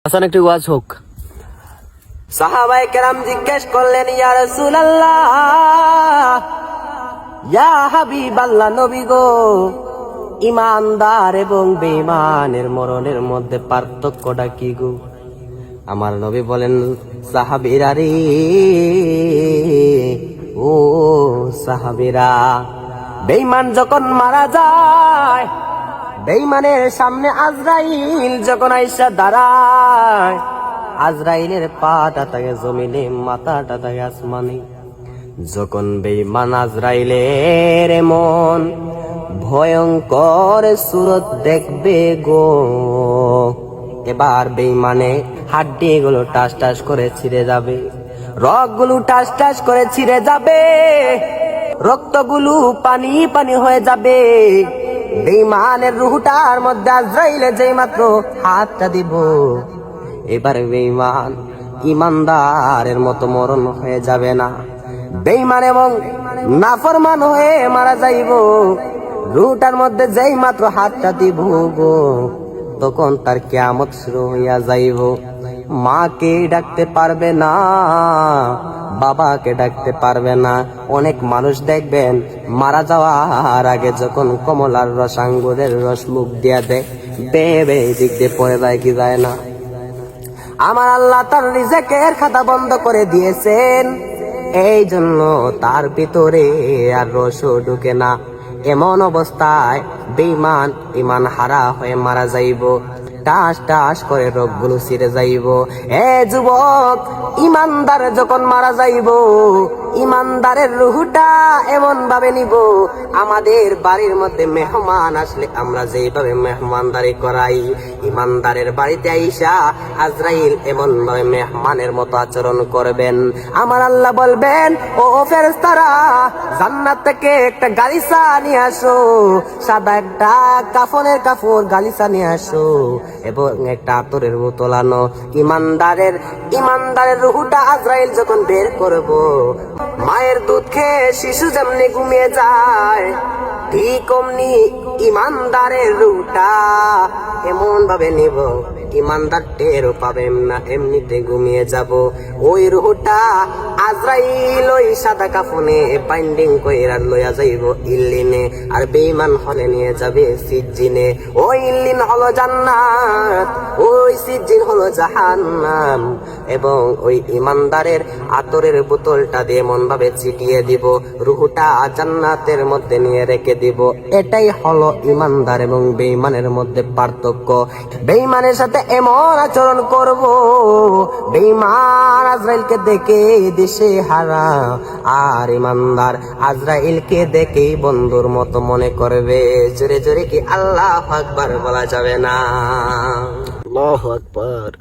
হাসান একটু ওয়াজ হোক। সাহাবায়ে কেরাম জিজ্ঞেস করলেন, ইয়া রাসূলুল্লাহ, ইয়া হাবিবাল্লাহ, নবী গো, ঈমানদার এবং বেঈমানের মরণের মধ্যে পার্থক্যটা কি গো? আমার নবী বলেন, সাহাবীরা রে, ও সাহাবীরা, বেঈমান যখন মারা যায়, বেঈমানের সামনে আজরাইল যখন আইসা দাঁড়ায়, আজরাইলের পাটা থাকে জমিনে, মাথাটা থাকে আসমানে। যখন বেঈমান আজরাইলের এমন ভয়ঙ্কর সুরত দেখবে গো, এবার বেঈমানে হাড্ডি গুলো টাস টাস করে ছিঁড়ে যাবে, রগ গুলো টাস টাস করে ছিঁড়ে যাবে, রক্তগুলো পানি পানি হয়ে যাবে। বেঈমানের রুহটার মধ্যে আজরাইলে যেই মাত্র হাতটা দিব, এবার বেঈমান ঈমানদারের মতো মরণ হয়ে যাবে না, বেঈমান এবং নাফরমান হয়ে মারা যাইব। রুহটার মধ্যে যেই মাত্র হাতটা দিব গো, তখন তার কিয়ামত শুরু হইয়া যাইব। মাকে ডাকতে পারবে না, বাবাকে ডাকতে পারবে না। অনেক মানুষ দেখবেন মারা যাওয়ার আগে যখন কমলার রস, আঙ্গুরের রস মুখ দিয়া দেয়, বেবে দিক দিয়ে পড়ে যায় কি যায় না। আমার আল্লাহ তার রিজেকের খাতা বন্ধ করে দিয়েছেন, এই জন্য তার ভিতরে আর রসও ঢুকে না। এমন অবস্থায় বেঈমান ঈমান হারা হয়ে মারা যাইব, টাস টাস করে রোগগুলো ছিঁড়ে যাইব। এ যুবক, ঈমানদার যখন মারা যাইব, ঈমানদারের রুহটা এমন ভাবে নিব, আমাদের বাড়ির মধ্যে মেহমান আসলে আমরা যেভাবে মেহমানদারি করাই, ঈমানদারের বাড়িতে আইসা আজরাইল এমন ভাবে মেহমানের মতো আচরণ করবেন। আমার আল্লাহ বলবেন, ও ফেরেশতারা, জান্নাত থেকে একটা গালিচা নিয়ে আসো, সাদা একটা কাফনের কাপড় গালিচা নিয়ে আসো, এবং একটা আতরের বোতল আনো। ঈমানদারের রুহটা আজরাইল যখন বের করব, মায়ের দুধ খেয়ে শিশু যেমনি ঘুমিয়ে যায়, ঠিক অমনি ঈমানদারের রুহটা এমন ভাবে নিব, ঈমানদার টেরও পাবেন না, এমনিতে ঘুমিয়ে যাব। ওই রুহটা আজরাইল ওই সাদা কাফনে বাইন্ডিং কইরা লইয়া যাইব ইল্লিনে, আর বেঈমান হলে নিয়ে যাবে সিজ্জিনে। ওই ইল্লিন হলো জান্নাত, ওই সিজ্জিন হলো জাহান্নাম। এবং ওই ঈমানদারের আতরের বোতলটা দিয়ে এমন ভাবে ছিটিয়ে দিব, রুহটা জান্নাতের মধ্যে নিয়ে রেখে দিব। এটাই হলো ঈমানদার এবং বেঈমানের মধ্যে পার্থক্য। বেঈমানের সাথে এমন আচরণ করব, বেঈমান আজরাইলকে দেখে দেশে হারা, আর ঈমানদার আজরাইলকে দেখেই বন্ধুর মতো মনে করবে। জোরে জোরে কি আল্লাহু আকবার বলা যাবে না? আল্লাহু আকবার।